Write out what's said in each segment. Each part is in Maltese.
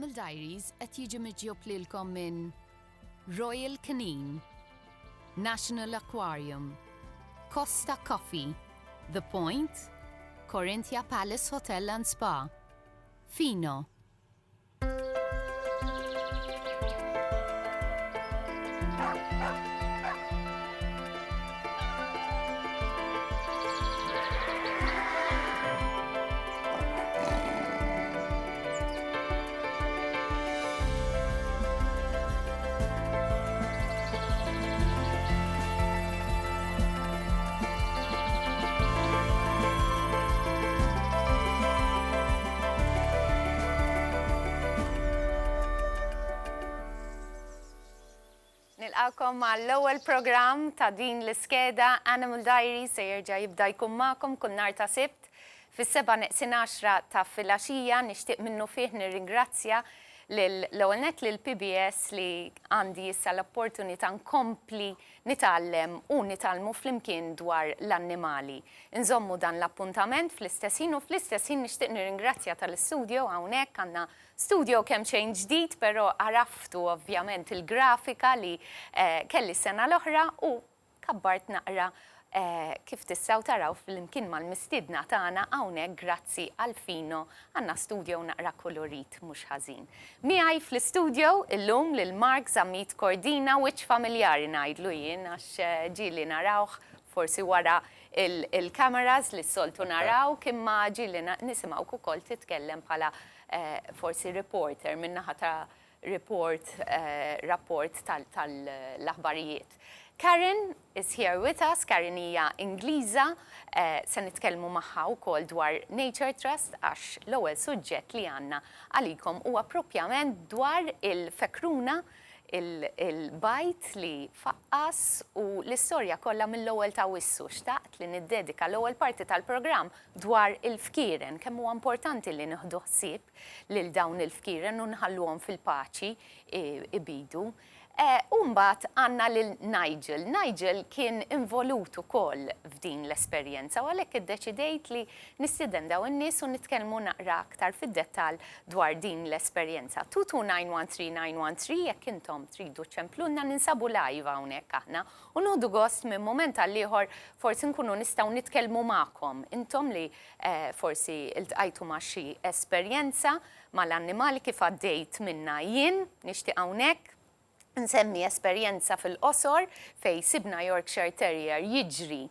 Animal Diaries qed jiġi miġjob lilkom minn Royal Canin, National Aquarium, Costa Coffee, The Point, Corinthia Palace Hotel and Spa, Fino. Nilqakom mal-ewwel programm ta' din l-iskeda Animal Diaries se jerġa' jibda jkun magħkom kull nhar ta' Sibt fis-7:10 ta' filgħaxija nixtieq minnu fih nirringrazzja l-ewwel nett lill-PBS li għandi issa l-opportunità nkompli nitgħallem u nitgħallmu flimkien dwar l-annimali. Inżommu dan l-appuntament fl-istess ħin u fl-istess ħin nixtieq nirringrazzja tal-istudio hawnhekk għandna studio kemm xejn ġdid, però għaraftu ovvjament il-grafika li kelli s-sena l-oħra u kabbart naqra kif tistgħu taraw fl-imkien mal-mistiedna tagħna hawnhekk grazzi għal Fino għandna studio naqra kolorit mhux ħażin. Miegħi fl-istudio illum lil Mark Zammit Cordina wiċċ familjari ngħidlu jien għax ġieli narawh forsi wara il-kameras li s-soltu naraw kimma ġieli nisimgħu ukoll titkellem bħala forsi reporter min-naħa ta' rapport tal-aħbarijiet. Karen is here with us. Karen hija Ingliża, se nitkellmu magħha wkoll dwar Nature Trust għax l-ewwel suġġett li għandna għalikom huwa proprjament dwar il-fekruna il-bajt li faqqas u l-istorja kollha mill-ewwel ta' wissu xtaqt li niddedika l-ewwel parti tal-programm dwar il-fkieren kemm huwa importanti li nieħdu ħsieb lil dawn il-fkieren u nħalluhom fil-paċi ibidu. Umbat għanna lil Nigel. Nigel kien involut ukoll f'din l-esperjenza u għalhekk iddeċidejt li nistieden dawn in-nies u nitkellmu naqra aktar fid-dettall dwar din l-esperjenza. 22913 jekk intom tridu ċemplunna ninsabu live hawnhekk aħna u noħdu gost minn mument għal ieħor forsi nkunu nistgħu nitkellmu magħkom. Intom li forsi iltqajtu ma' xi esperjenza mal-annimali kif għaddejt minna jien nixtieq hawnhekk nsemmi esperjenza fil-qosor fej sibna Yorkshire Terrier jiġri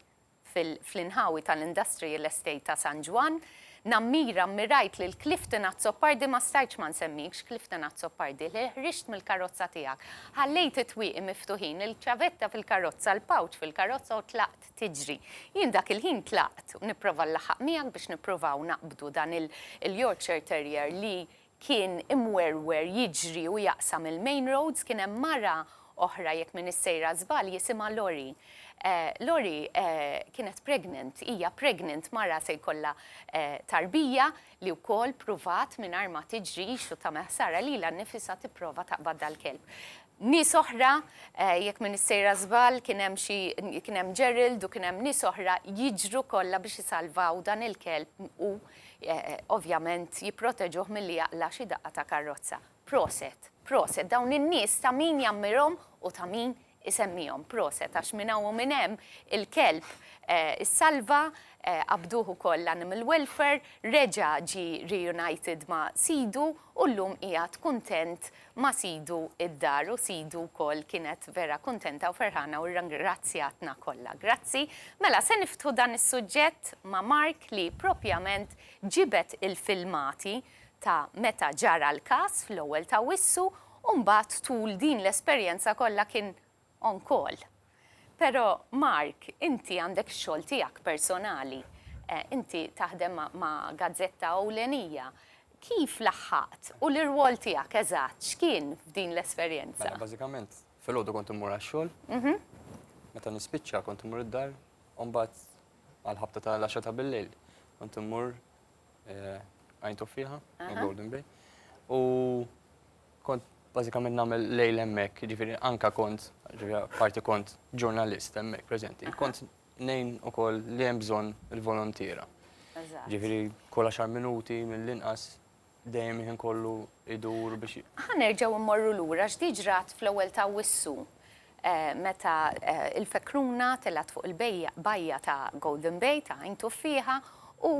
fl-inħawi tal-Industrial Estate ta' San Juan. Nammira mirajt li l-Clifton Azzopardi ma stajċ ma nsemmikx Clifton Azzopardi li ħrixt mill-karozza tiegħek. Ħallejt it-twieqi miftuħin, il-ċavetta fil-karozza, l-pawċ fil-karozza u tlaqt tiġri. Jien dak il-ħin tlaqt u nipprova l-laħaq miegħek biex nippruvaw naqbdu dan il-Yorkshire Terrier li kien imwerwer jiġri u jaqsam il-main roads, kien hemm mara oħra jekk minn is-sejra żball jisimha Lori. Lori kienet pregnant, hija pregnant mara se jkollha tarbija li wkoll pruvat mingħajr ma tiġrix u tagħmel ħsara lilha nnifisha tipprova taqbad dal-kelb. Nies oħra, jekk minn is-sejra żball kien hemm Gerald u kien hemm nies oħra jiġru kollha biex isalvaw dan il-kelb u ovvjament jipproteġuh milli jaqla xi daqqa ta' karozza. Proset, dawn in-nies ta' min jammirhom u ta' min isemmihom. Proset, għax minn hawn u minn hemm il-kelb is-salva qabduh ukoll l-Animal Welfare, reġa' ġi reunited ma' Sidu u llum qiegħed kuntent ma' Sidu id-dar u Sidu wkoll kienet vera kuntenta u ferħana u ringrazzjatna kollha. Grazzi. Mela se niftħu dan is-suġġett ma' Mark li propjament ġibet il-filmati ta' meta ġara l-każ fl-ewwel ta' wissu u mbagħad tul din l-esperjenza kollha kien on call. Pero Mark, inti għandek xogħol tiegħek personali, inti taħdem ma' gazzetta ewlenija. Kif laħħaqt u l-irwol tiegħek eżatt x'kien f'din l-esperjenza? Mela bażikament filgħodu kont immur għax-xogħol, meta nispiċċa kont immur id-dar, u mbagħad għall-ħabta tal-10 ta' bil-lejl kont immur għajn toffiħa, Golden Bay, u kont bażikament nagħmel lejl hemmhekk, ġifieri anke parti kont ġurnalist hemmhekk preżenti. Kont ngħin ukoll li hemm bżonn il-volontiera. Ġifieri kull 10 minuti mill-inqas dejjem ħin kollu idur biex Ħanerġgħu immorru lura x'diġrat fl-ewwel ta' Wissu. Meta il-fekruna telat fuq il-bajja ta' Golden Bay ta' Għajn Tuffiħa u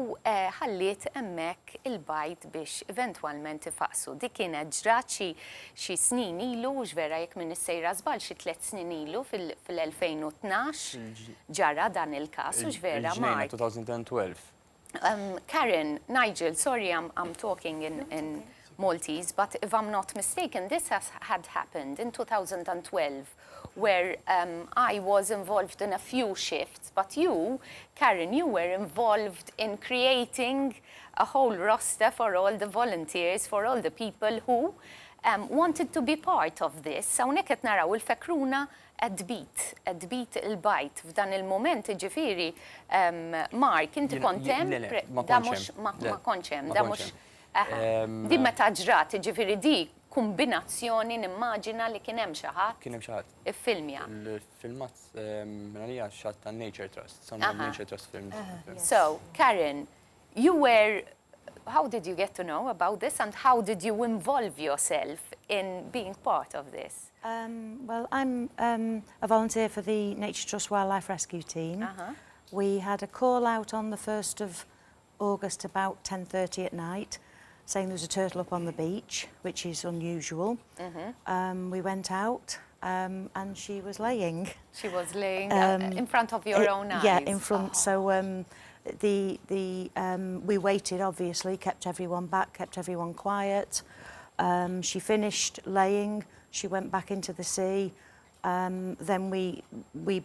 ħalliet hemmhekk il-bajt biex eventwalment ifaqsu. Dik kienet ġrat xi snin ilu, ġvera jekk minn is-sejra żball xi 3 snin ilu fil-2012 ġara dan il-każ u ġvera Mark. 2012. Karen, Nigel, sorry I'm talking in Maltese, but if I'm not mistaken, this had happened in 2012, where I was involved in a few shifts, but you, Karen, you were involved in creating a whole roster for all the volunteers, for all the people who wanted to be part of this. Hawnhekk qed naraw il-fekruna qed il-bajt f'dan il-moment ġifieri Mark, inti kont hemm? Ma kontx hemm, da mhux. Di meta ġrat, ġifieri di kombinazzjoni nimmaġina li kien hemm xi ħadd. Kien hemm xi ħadd. Iffilmja. Il-filmat minn għalija xatt ta' Nature Trust, some Nature Trust films. So, Karen, how did you get to know about this and how did you involve yourself in being part of this? Well, I'm a volunteer for the Nature Trust Wildlife Rescue Team. We had a call out on the 1st of August about 10:30 at night saying there was a turtle up on the beach, which is unusual. We went out and she was laying. She was laying in front of your own eyes? Yeah, in front. So we waited, obviously, kept everyone back, kept everyone quiet. She finished laying, she went back into the sea. Then we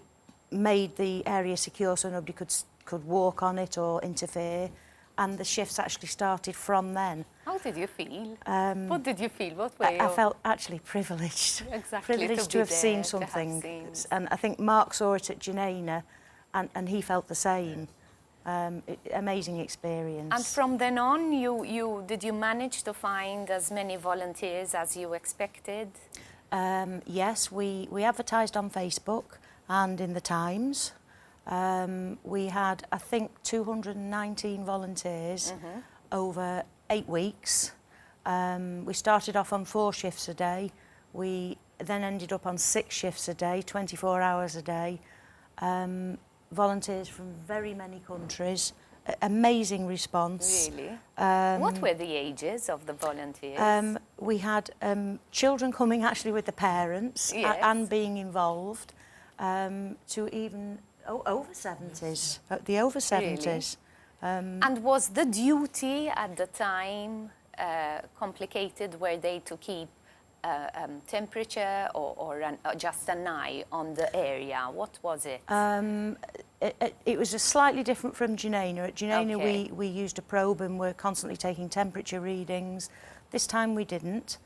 made the area secure so nobody could walk on it or interfere. And the shifts actually started from then. How did you feel? What did you feel? What were you? I felt actually privileged. Exactly. Privileged to have seen something. And I think Mark saw it at Janaina and he felt the same. Amazing experience. And from then on, did you manage to find as many volunteers as you expected? Yes, we advertised on Facebook and in the Times. We had, I think, 219 volunteers over 8 weeks. We started off on 4 shifts a day. We then ended up on 6 shifts a day, 24 hours a day. Volunteers from very many countries. Amazing response. Really? What were the ages of the volunteers? We had children coming actually with the parents and being involved to even over 70s, the over 70s. Really? And was the duty at the time complicated? Were they to keep temperature or just an eye on the area? What was it? It was slightly different from Janaina. At Janaina we used a probe and were constantly taking temperature readings. This time we didn't.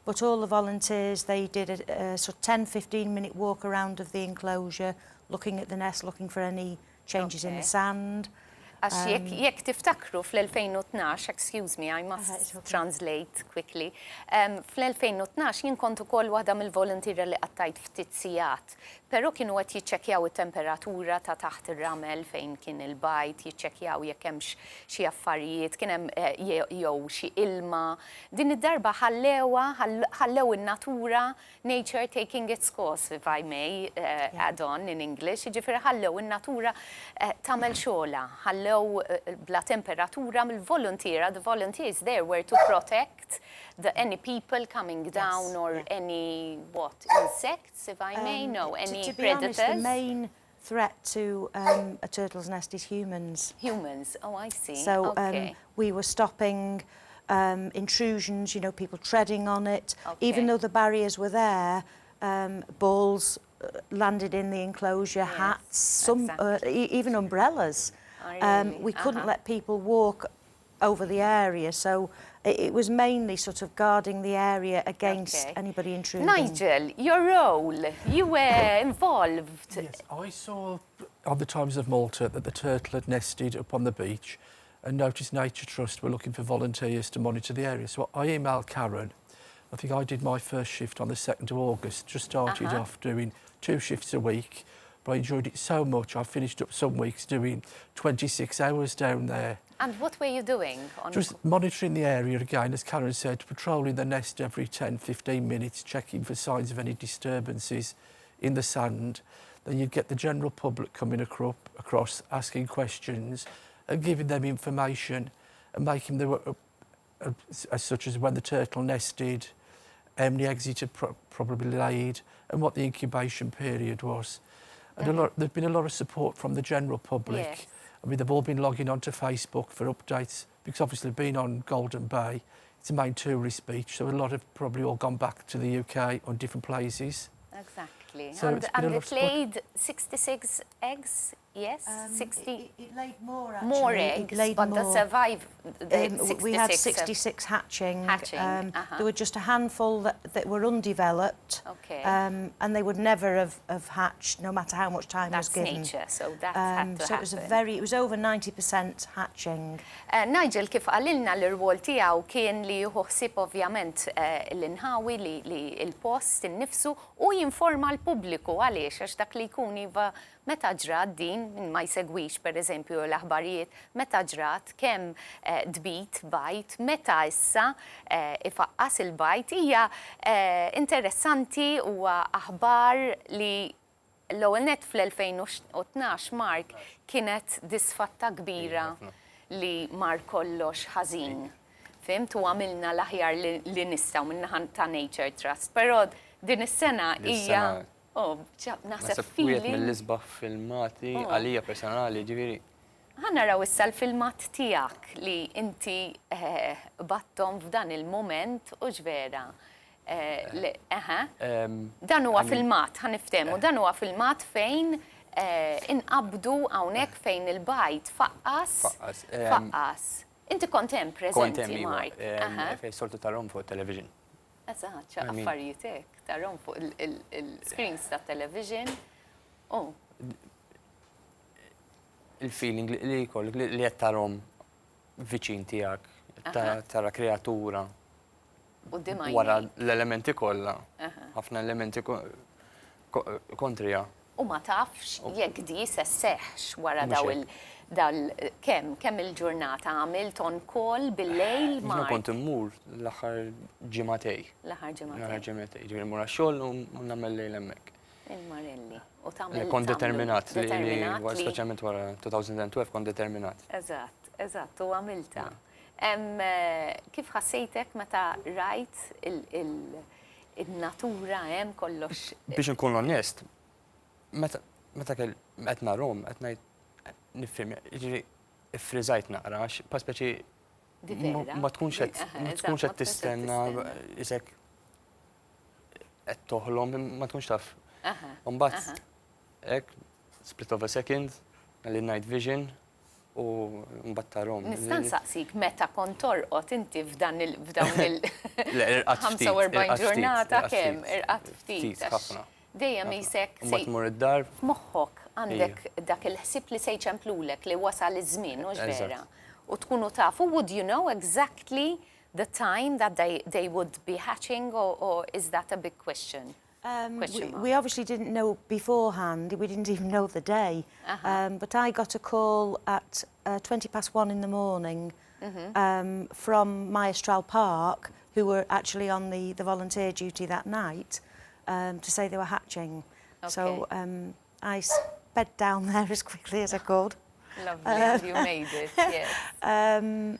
But all the volunteers, they did a sort of 10-15 minute walk around of the enclosure, looking at the nest, looking for any changes in the sand. Għax jekk tiftakru fl-2012, excuse me, I must translate quickly, fl-2012 jien kont ukoll waħda mill-volontira li qattajt ftit sigħat, però kienu qed jiċċekkjaw it-temperatura ta' taħt ir-ramel fejn kien il-bajt, jiċċekkjaw jekk hemmx xi affarijiet, kien hemm jew xi ilma. Din id-darba ħallew in-natura, nature taking its course, if I may add on in English, jiġifieri ħallew in-natura tagħmel xogħla, bla temperatura mill-volunteer. The volunteers there were to protect any people coming down or any insects, if I may know, any to be predators. Honest, the main threat to a turtle's nest is humans. Humans. Oh, I see. So we were stopping intrusions, you know, people treading on it. Even though the barriers were there, balls landed in the enclosure, hats, even umbrellas. We couldn't let people walk over the area, so it was mainly sort of guarding the area against anybody intruding. Nigel, your role, you were involved. Yes, I saw on the Times of Malta that the turtle had nested up on the beach and noticed Nature Trust were looking for volunteers to monitor the area. So I emailed Karen. I think I did my first shift on the 2nd of August, just started off doing 2 shifts a week. But I enjoyed it so much, I finished up some weeks doing 26 hours down there. And what were you doing? Just monitoring the area again, as Karen said, patrolling the nest every 10, 15 minutes, checking for signs of any disturbances in the sand. Then you'd get the general public coming across, asking questions and giving them information and making them, as such as when the turtle nested, how many eggs it had probably laid and what the incubation period was. And there's been a lot of support from the general public. Yes. I mean, they've all been logging onto Facebook for updates because obviously being on Golden Bay, it's a main tourist beach, so a lot have probably all gone back to the UK on different places. Exactly. So it's been a and lot it of support. laid 66 eggs, yes? 60? It laid more, actually. More It eggs, laid but more. the survive, the 66 we had 66 hatching. Hatching, There were just a handful that were undeveloped. Okay. And they would never have hatched, no matter how much time was That's given. nature, so that had to So it was happen. it was over 90% hatching. Nigel, kif għalilna l-rwol tiegħu kien li jħossib ovvjament l-inħawi li il-post innifsu u jinforma l-pubbliku għaliex għax dak li jkun iva meta ġrat din minn ma jsegwix pereżempju l-aħbarijiet meta ġrat kemm dbit bajt meta issa ifaqqas il-bajt hija interessanti huwa aħbar li l-ewwel net fl-2012 Mark kienet disfatta kbira li mar kollox ħażin. Fimt u għamilna l-aħjar li nistgħu min-naħa ta' Nature Trust, però din is-sena hija naħseb Wieħed feeling. mill-isbaħ filmati għalija personali ġifieri. Ħanaraw issa l-filmat tiegħek li inti battom f'dan il-moment u ġvera. Dan huwa filmat, ħaniftehmu, dan huwa filmat fejn inqabdu hawnhekk fejn il-bajt faqqas. Inti kont hemm preżenti, Mark. Fejn soltu tarhom fuq television. Eżatt, xa affarijiet hekk, tarhom fuq il-screens ta' television. Il-feeling li jkollok li qed tarhom viċin tiegħek, tara kreatura. Wara l-elementi kollha. Ħafna elementi kontrija. U ma tafx jekk di se seħx wara kemm il-ġurnata għamilt on call bil-lejl ma. Kont immur l-aħħar ġimagħtej. L-aħħar ġimagħtej. L-aħħar ġimagħtej. Ġifieri mmur għax-xogħol u nagħmel lejl hemmhekk. Il-Marelli. U tagħmel. Kont determinat li speċjalment wara 2012 kont determinat. Eżatt, u għamilta. Kif ħassejtek meta rajt il-natura hemm kollox? Biex nkun onest, meta qed narhom qed ngħid nifhem, jiġri iffriżajt naqra għax pa speċi ma tkunx qed tistenna isek qed toħlom ma tkunx taf. Mbagħad hekk split of a second għalli night vision u mbagħad tarhom. Nista' nsaqsik meta kont torqod inti f'dawn il-45 ġurnata kemm irqat ftit. Ħafna. Dejjem isek Mbagħad tmur id-dar. F'moħħok għandek dak il-ħsieb li se jċemplulek li wasal iż-żmien u ġvera. U tkunu tafu, would you know exactly the time that they would be hatching or is that a big question? We obviously didn't know beforehand. We didn't even know the day. But I got a call at 1:20 in the morning from Maestral Park, who were actually on the volunteer duty that night, to say they were hatching. Okay. So I sped down there as quickly as I could. Lovely, you made it, yes. And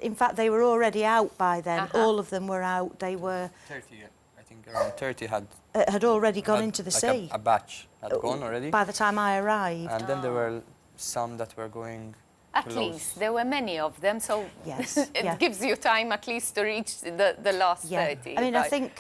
in fact, they were already out by then. All of them were out. They were... 30, I think around 30 had already gone into the sea. A batch had gone already. By the time I arrived. And then there were some that were going At least, there were many of them, so yes, it gives you time at least to reach the last 30. I mean, I think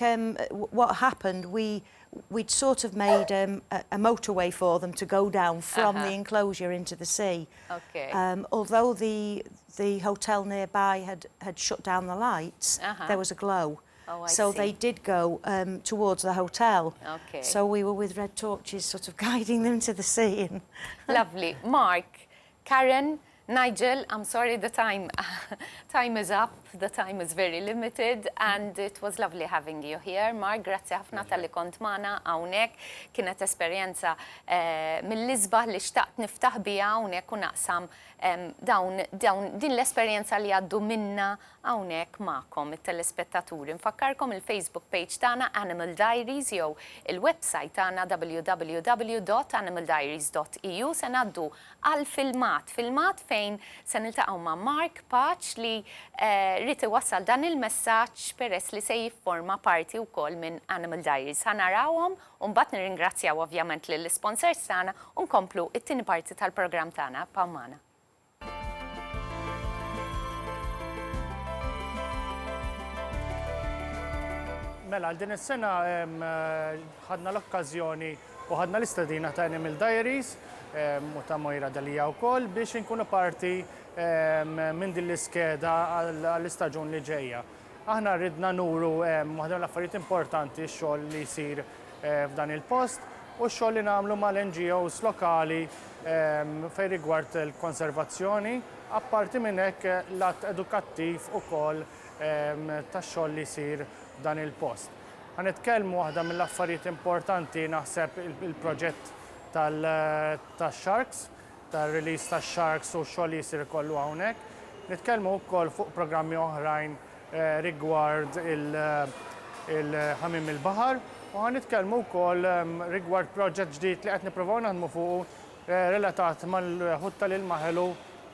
what happened, we'd sort of made a motorway for them to go down from the enclosure into the sea. Okay. Although the hotel nearby had shut down the lights, there was a glow. Oh, I so see. they did go towards the hotel. Okay. So we were with red torches sort of guiding them to the sea. And Lovely. Mark, Karen, Nigel, I'm sorry the time is up. the time is very limited and it was lovely having you here. Mark, grazzi ħafna tal-li kont magħna hawnhekk. Kienet esperjenza mill-isbaħ li xtaqt niftaħ biha hawnhekk u naqsam din l-esperjenza li għaddu minna hawnhekk magħkom it-telespettaturi. Nfakkarkom il-Facebook page tagħna Animal Diaries jew il-website tagħna www.animaldiaries.eu se ngħaddu għal filmat fejn se niltaqgħu ma' Mark Paċ li rrid iwassal dan il-messaġġ peress li se jifforma parti wkoll minn Animal Diaries. Ħanarawhom u mbagħad nirringrazzjaw ovvjament lill-sponsors tagħna u nkomplu it-tieni parti tal-programm tagħna pawmana. Mela, għal din is-sena ħadna l-okkażjoni u ħadna l-istadina ta' Animal Diaries u ta' Mojra Dalija wkoll biex inkunu parti minn din l-iskeda għall-istaġun li ġejja. Aħna rridna nuru waħda l-affarijiet importanti x-xogħol li jsir f'dan il-post u x-xogħol li nagħmlu mal-NGOs lokali fejn rigward il-konservazzjoni, apparti minn hekk l-att edukattiv ukoll tax-xogħol li jsir dan il-post. Ħanitkellmu waħda mill-affarijiet importanti naħseb il-proġett tal-Sharks, tal-release tax-Sharks u x-xogħol li jsir kollu hawnhekk. Nitkellmu wkoll fuq programmi oħrajn rigward il-ħamim il-baħar u ħanitkellmu wkoll rigward proġett ġdid li qed nippruvaw naħdmu fuq relatat mal-ħutta lil maħelu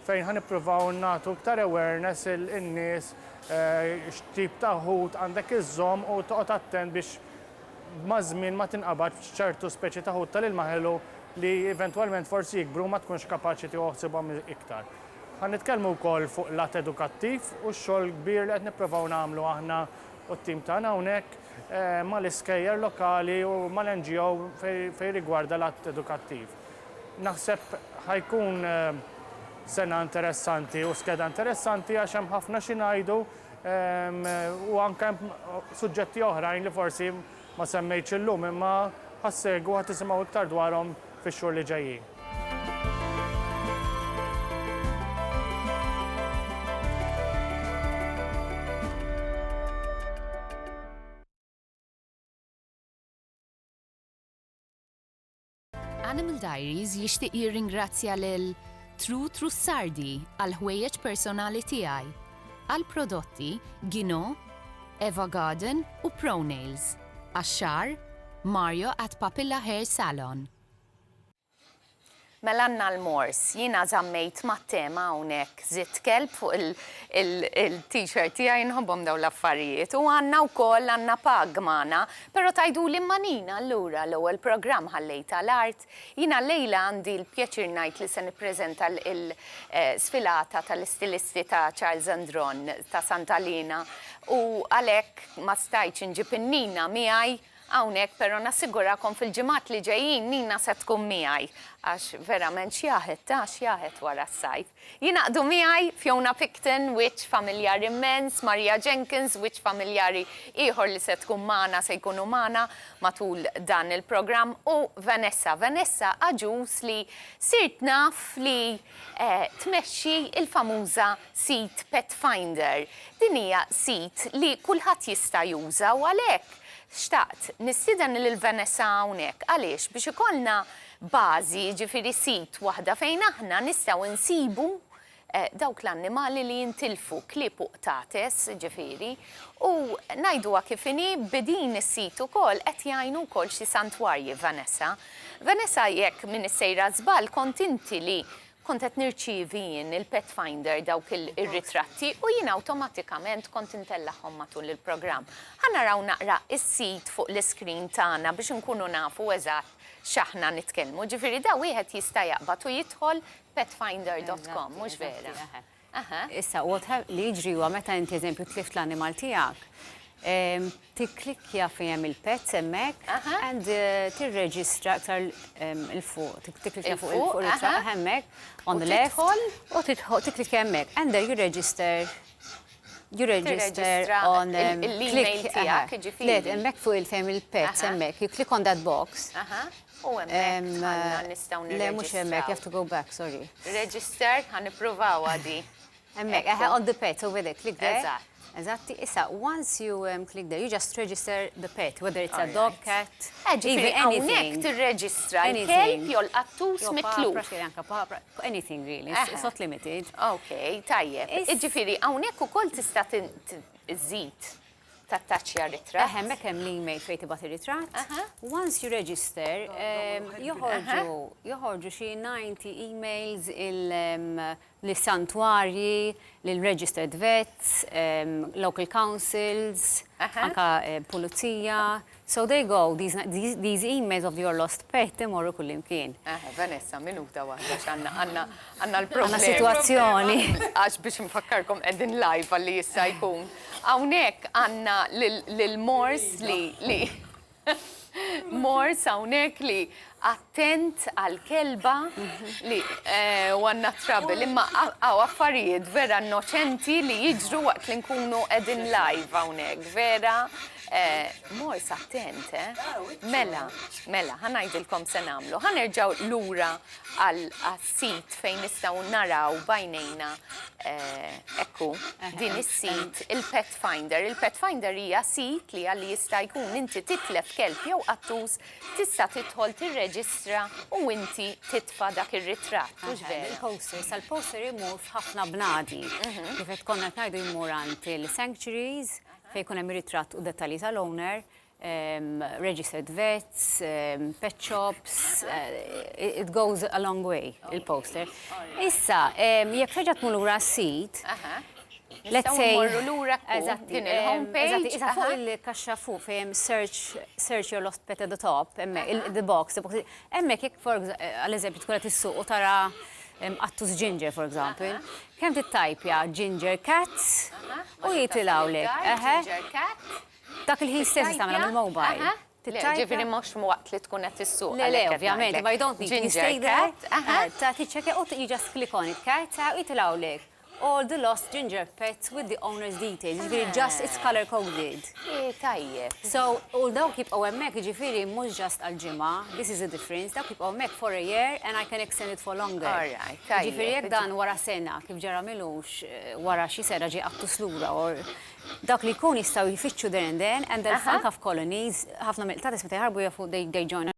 fejn ħanippruvaw nagħtu iktar awareness in-nies x'tip ta' ħut għandek iżżomm u toqgħod attent biex ma' żmien ma tinqabad ċertu speċi ta' ħut tal-ilmaħelu li eventwalment forsi jikbru ma tkunx kapaċi tieħosibhom iktar. Ħanitkellmu wkoll fuq lat edukattiv u x-xogħol kbir li qed nippruvaw nagħmlu aħna u t-tim tagħna hawnhekk mal-iskejjer lokali u mal-NGO fejn rigwarda lat edukattiv. Naħseb ħajkun sena interessanti u skeda interessanti għax hemm ħafna xi ngħidu u anke hemm suġġetti oħrajn li forsi ma semmejtx illum imma ħassegu ħadd tisimgħu iktar dwarhom fix-xhur li ġejjin. Animal Diaries jixtieq jirringrazzja lil Tru Trussardi għal ħwejjeġ personali tiegħi, għal prodotti Gino, Eva Garden u Pro Nails, għax-xar Mario at Papilla Hair Salon. Mela għandna l-mors, jiena żammejt mat-tema hawnhekk żitt kelb fuq il-t-shirt tiegħi nħobbhom dawn l-affarijiet u għandna wkoll pag magħna, però tgħiduli manina allura l-ewwel programm ħallejta l-art. Jiena llejla għandi l-pjaċir ngħid li se nippreżenta l-sfilata tal-istilisti ta' Charles Andron ta' Santalina u għalhekk ma stajtx inġib in-Nina miegħi hawnhekk, però nassigurakom fil-ġimgħat li ġejjin Nina se tkun miegħi għax verament xjaħet wara s-sajf. Jinaqdu miegħi Fiona Picton, wiċċ familjari immens, Maria Jenkins, wiċċ familjari ieħor li se tkun magħna se jkunu magħna matul dan il-programm u Vanessa aġus li sirt naf li tmexxi il-famuża sit Pet Finder. Din hija sit li kulħadd jista' juża u għalhekk xtaqt nistieden lil Vanessa hawnhekk għaliex biex ikollna bażi ġifieri sit waħda fejn aħna nistgħu nsibu dawk l-annimali li jintilfu klieb u qtates ġifieri u ngħiduha kif inhi b'din is-sit ukoll qed jgħinu wkoll xi santwarji Vanessa. Vanessa jekk minn is-sejra żball kont inti li kont qed nirċievi jien il-Pet Finder dawk ir-ritratti u jien awtomatikament kont intellaħħom matul il-programm. Ħanaraw naqra is-sit fuq l-iskrin tagħna biex inkunu nafu eżatt x'aħna nitkellmu. Ġifieri da wieħed jista' jaqbad u jidħol petfinder.com, mhux vera. Issa, li jiġri huwa meta inti eżempju tlift l-animal tiegħek, tikklikja fejn hemm il-pets hemmhekk and tirreġistra aktar il-fuq, tikklikja fuq il-fuq hemmhekk on the left u tikklikja hemmhekk and there you register on l-email tiegħek ġifieri. Le, hemmhekk fuq il-family pets hemmhekk, you click on that box. U hemmhekk nistgħu Le mhux hemmhekk, you have to go back, sorry. Register ħanippruvaw għadi. Hemmhekk, on the pet over there, click there. Eżatt. Eżatti, issa, once you click there, you just register the pet, whether it's a dog, cat, Ġifiri, hawnhekk tirreġistra l-kelb jew l-qattus mitluf. Anything really, it's not limited. Ok, tajjeb. Ġifiri, hawnhekk ukoll tista' iżid tattaċċja ritratt. Hemmhekk hemm l-email fejn tibgħat ir-ritratt. Once you register, joħorġu xi 90 emails l-santwarji, l-registered vets, local councils, anka pulizija. So they go, these emails of your lost pet imorru kull imkien. Vanessa, minuta waħda għandna l-problema. Għandna sitwazzjoni. Għax biex nfakkarkom qegħdin live għalli jista' jkun. Hawnhekk għandna lil-Mors li Mors hawnhekk li attent għal-kelba li għanna trouble, imma għaw affarijiet vera innoċenti li jiġru waqt li nkunu qegħdin live hawnhekk, vera Mors attent, Mela, ħanajdilkom se nagħmlu. Ħanerġgħu lura għal-sit fejn nistgħu naraw bajnejna ekku din is-sit il-Pet Finder. Il-Pet Finder hija sit li għalli jista' jkun inti titlef kelb jew qattus tista' tidħol tirreġistra u inti titfa' dak ir-ritratt. Il-poster, sal-poster imur f'ħafna bnadi. Kif qed konna ngħidu jmur għand il-sanctuaries, fejn jkun hemm ritratt u dettalji tal-owner, registered vets, pet shops, it goes a long way, il-poster. Issa, jekk feġa tmur lura s-sit, let's say... Morru lura din il-homepage. Issa fuq il-kaxxa fuq fejn search your lost pet at the top, the box, hemmhekk jekk għal-eżempju tkun qed issuq u tara qattus ginger, for example, kemm tittajpja ginger cats u jitilawlek. Ginger cat. Dak il-ħin stess tagħmilha mill-mobile. Ġifieri mhux waqt li tkun qed issuq. Le, ovvjament, ma you don't need to stay there. Ta' tiċċekkja u you just click on it, cat, u jitilawlek. All the lost ginger pets with the owner's details. Ġifieri just it's color coded. Tajjeb. So, u daw jibqgħu hemmhekk ġifieri mhux just għall-ġimgħa, this is the difference, daw jibqgħu hemmhekk for a year and I can extend it for longer. Ġifieri jekk dan wara sena kif ġara milux wara xi sena ġie qattus lura or dak li jkun jistgħu jfittxu there and then and they'll find colonies ħafna mill-qtatis meta jħarbu jafu they join